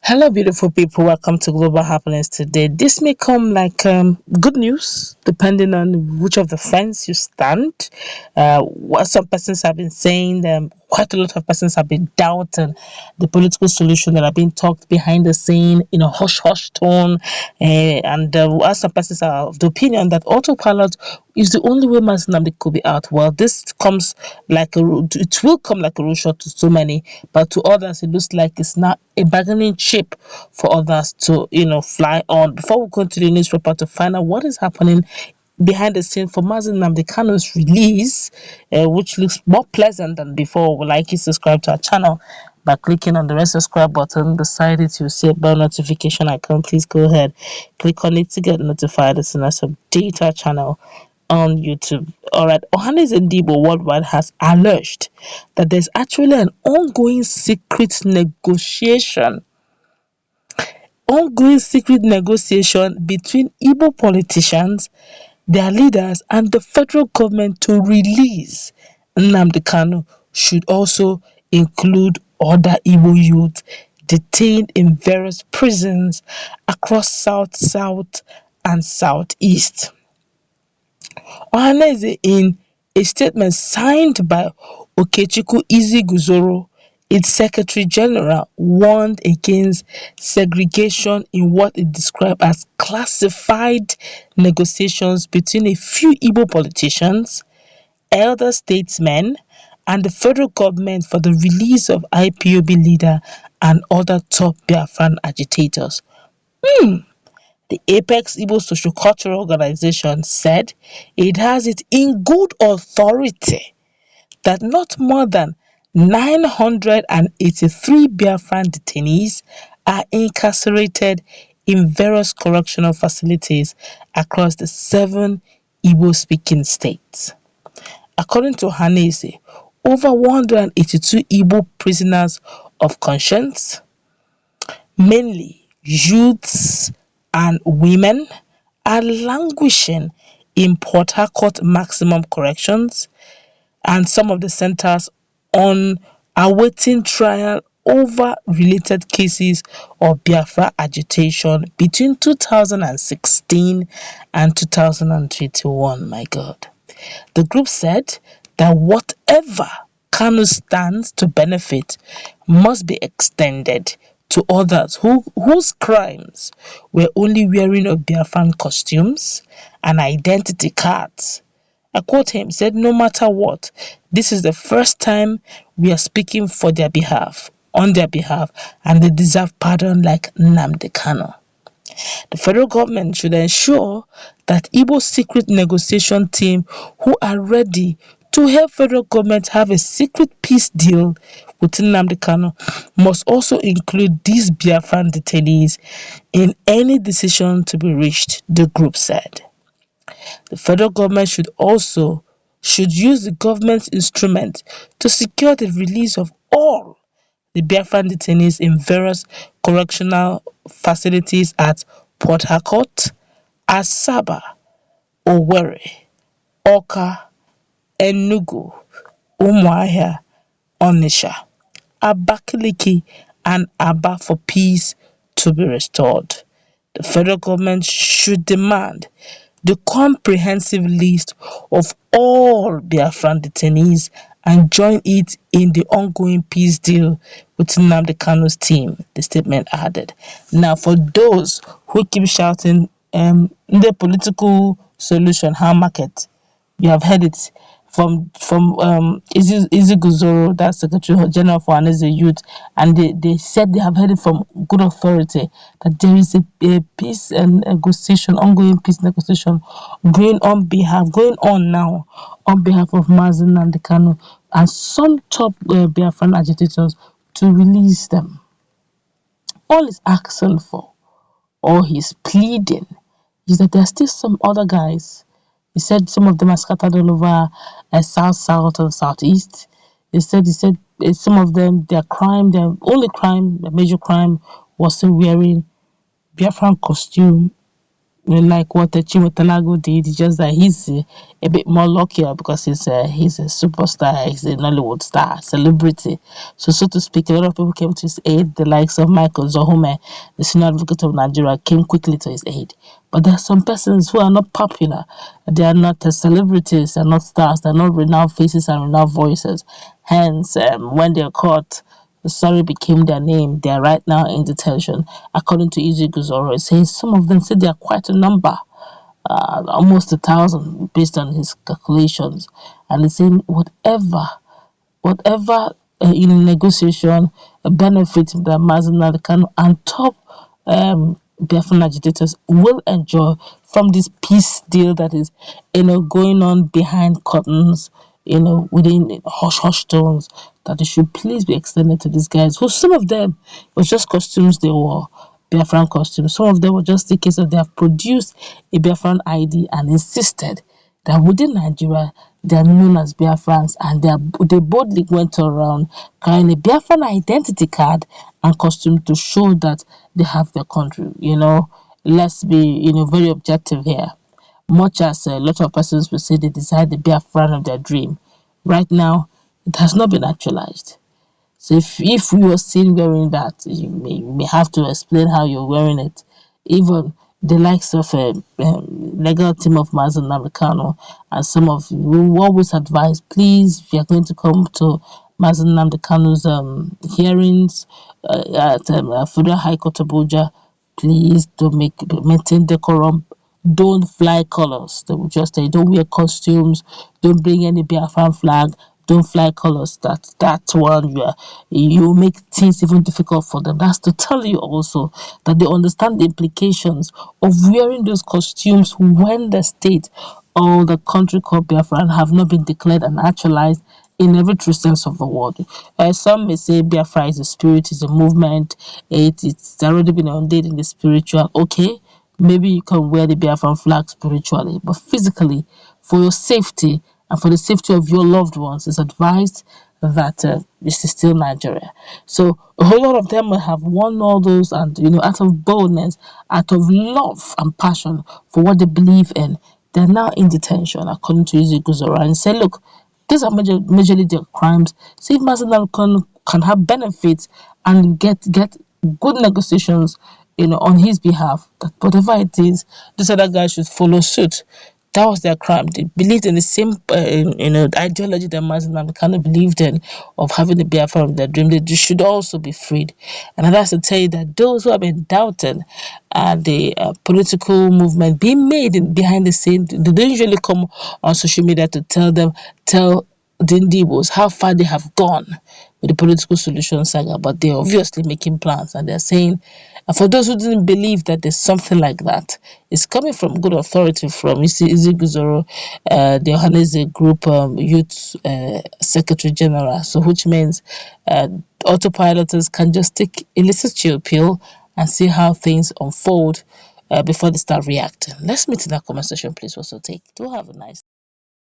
Hello, beautiful people. Welcome to Global Happiness today. This may come like good news, depending on which of the fence you stand. What some persons have been saying, quite a lot of persons have been doubting the political solution that are being talked behind the scene in a hush hush tone. And while some persons are of the opinion that autopilot is the only way Mazi Nnamdi could be out. Well, this comes like it will come like a rude shot to so many, but to others, it looks like it's not a bargaining chip for others to, fly on. Before we go to the newspaper to find out what is happening behind the scene for Mazi Nnamdi Kanu's release, which looks more pleasant than before, would like you to subscribe to our channel by clicking on the red subscribe button beside it. You'll see a bell notification icon. Please go ahead, click on it to get notified as soon as I update our channel on YouTube. All right, Ohaneze Ndigbo worldwide has alleged that there's actually an ongoing secret negotiation between Igbo politicians, their leaders, and the federal government to release Nnamdi Kanu should also include other Igbo youth detained in various prisons across South, and Southeast. Ohaneze, in a statement signed by Okechukwu Iziguzoro, its Secretary General, warned against segregation in what it described as classified negotiations between a few Igbo politicians, elder statesmen, and the federal government for the release of IPOB leader and other top Biafran agitators. The Apex Igbo Sociocultural Organization said it has it in good authority that not more than 983 Biafran detainees are incarcerated in various correctional facilities across the 7 Igbo-speaking states. According to Ohaneze, over 182 Igbo prisoners of conscience, mainly youths and women, are languishing in Port Harcourt maximum corrections and some of the centers on awaiting trial over related cases of Biafra agitation between 2016 and 2021. My God. The group said that whatever Kanu stands to benefit must be extended to others whose crimes were only wearing of Biafran costumes and identity cards. I quote him, said, "No matter what, this is the first time we are speaking on their behalf, and they deserve pardon like Nnamdi Kanu. The federal government should ensure that Igbo secret negotiation team who are ready to help federal government have a secret peace deal with Nnamdi Kanu must also include these Biafran detainees in any decision to be reached," the group said. The federal government should use the government's instrument to secure the release of all the Biafran detainees in various correctional facilities at Port Harcourt, Asaba, Owerri, Awka, Enugu, Umuahia, Onitsha, Abakaliki, and Aba for peace to be restored. The federal government should demand the comprehensive list of all Biafran detainees and join it in the ongoing peace deal with Nnamdi Kanu's team, the statement added. Now, for those who keep shouting, the political solution, how market, you have heard it from Izzy that's Secretary General for Ohaneze Youth, and they said they have heard it from good authority that there is a peace and negotiation, ongoing peace negotiation going on now on behalf of Mazi Nnamdi Kanu and some top Biafran agitators to release them. All he's asking for, or he's pleading, is that there are still some other guys. He said some of them are scattered all over south and southeast. He said some of them, their major crime was still wearing Biafran costume like what Chiwetalago did, just that he's a bit more luckier because he's a superstar, he's a Nollywood star, celebrity. So to speak, a lot of people came to his aid. The likes of Michael Zohume, the senior advocate of Nigeria, came quickly to his aid. But there are some persons who are not popular. They are not celebrities, they're not stars, they're not renowned faces and renowned voices. Hence, when they're caught, the story became their name. They are right now in detention. According to Easy Guzoro, it says some of them said they are quite a number, almost 1,000 based on his calculations. And it's saying whatever in negotiation benefit that Mazen Kanu and top Biafran agitators will enjoy from this peace deal that is, going on behind curtains, within hush hush tones, that it should please be extended to these guys. Who some of them was just costumes they wore. Biafran costumes. Some of them were just the case of they have produced a Biafran ID and insisted that within Nigeria they are known as Biafrans, and they boldly went around carrying a Biafran identity card and costume to show that they have their country. Let's be very objective here. Much as a lot of persons will say they desire the Biafran of their dream, right now it has not been actualized. So if you are seen wearing that, you may have to explain how you're wearing it. Even the likes of a legal team of Mazen Namikano and some of you will always advise, please, if you're going to come to Mazen Namdekano's hearings at Federal High Court Abuja, please don't maintain decorum. Don't fly colors. They will just say, don't wear costumes. Don't bring any Biafran flag. Don't fly colors. That's one you make things even difficult for them. That's to tell you also that they understand the implications of wearing those costumes when the state or the country called Biafra have not been declared and actualized in every true sense of the word. Some may say Biafra is a spirit, is a movement, it's already been ordained in the spiritual. Okay, maybe you can wear the Biafran flag spiritually, but physically, for your safety and for the safety of your loved ones, it's advised that this is still Nigeria. So a whole lot of them will have worn all those, and out of boldness, out of love and passion for what they believe in, they're now in detention, according to Izzy Guzora, and say, look, these are majorly their crimes. See if Mazen can have benefits and get good negotiations, on his behalf. That whatever it is, these other guys should follow suit. That was their crime. They believed in the same, ideology that Mazen Kanu believed in, of having the Biafra of their dream. They should also be freed. And that's to tell you that those who have been doubting the political movement being made behind the scene, they don't usually come on social media to tell the Ndigbos how far they have gone with the political solution saga, but they're obviously making plans, and they're saying, and for those who didn't believe that there's something like that, it's coming from good authority from Izzy Guzoro, the Ohaneze Group Youth Secretary General. So, which means autopiloters can just take a little chill pill and see how things unfold before they start reacting. Let's meet in that comment section, please. Also, do have a nice